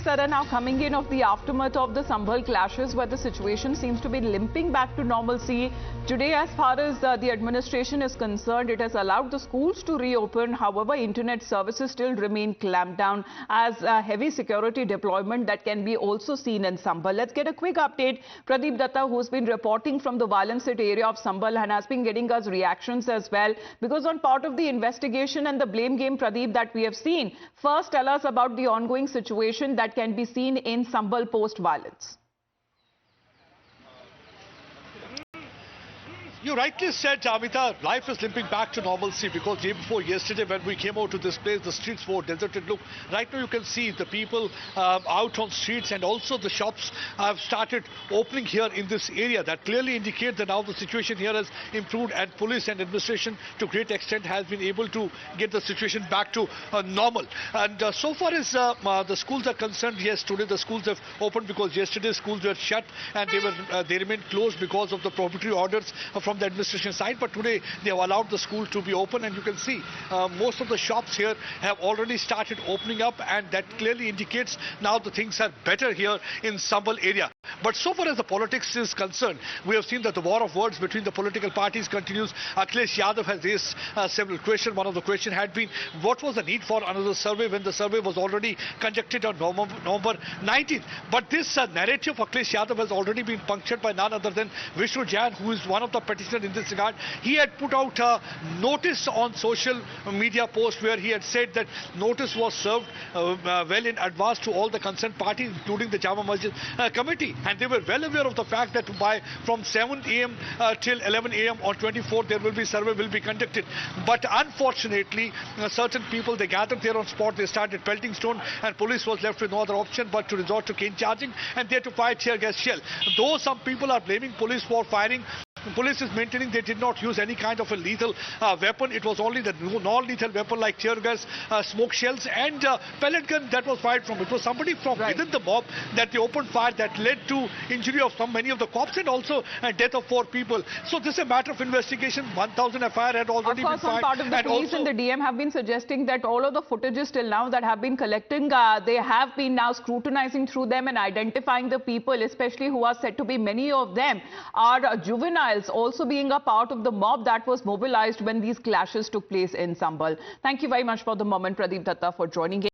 that are now coming in of the aftermath of the Sambhal clashes, where the situation seems to be limping back to normalcy. Today, as far as the administration is concerned, it has allowed the schools to reopen. However, internet services still remain clamped down as heavy security deployment that can be also seen in Sambhal. Let's get a quick update. Pradeep Datta, who's been reporting from the violence hit area of Sambhal and has been getting us reactions as well. Because on part of the investigation and the blame game, Pradeep, that we have seen, first tell us about the ongoing situation that can be seen in Sambhal post-violence. You rightly said, Amita, life is limping back to normalcy because day before yesterday when we came out to this place, the streets were deserted. Look, right now you can see the people out on streets and also the shops have started opening here in this area. That clearly indicates that now the situation here has improved and police and administration to a great extent has been able to get the situation back to normal. And so far as the schools are concerned, yes, today the schools have opened because yesterday schools were shut and they remained closed because of the prohibitory orders from the administration side, but today they have allowed the school to be open, and you can see most of the shops here have already started opening up, and that clearly indicates now the things are better here in Sambhal area. But so far as the politics is concerned, we have seen that the war of words between the political parties continues. Akhilesh Yadav has raised several questions. One of the questions had been, what was the need for another survey when the survey was already conducted on November 19th? But this narrative of Akhilesh Yadav has already been punctured by none other than Vishnu Jain, who is one of the petitioners in this regard. He had put out a notice on social media post where he had said that notice was served well in advance to all the concerned parties, including the Jama Masjid committee. And they were well aware of the fact that from 7 a.m. till 11 a.m. on 24th, there will be survey will be conducted. But unfortunately, certain people, they gathered there on spot, they started pelting stone, and police was left with no other option but to resort to cane charging and there to fire tear gas shell. Though some people are blaming police for firing, police is maintaining they did not use any kind of a lethal weapon. It was only the non-lethal weapon like tear gas, smoke shells and pellet gun that was fired from. It was somebody from within the mob that they opened fire that led to injury of many of the cops and also death of 4 people. So this is a matter of investigation. 1,000 FIR had already been fired. Of course, part of the police and the DM have been suggesting that all of the footages till now that have been collecting, they have been now scrutinizing through them and identifying the people, especially who are said to be many of them are juveniles, also being a part of the mob that was mobilized when these clashes took place in Sambhal. Thank you very much for the moment, Pradeep Datta, for joining in.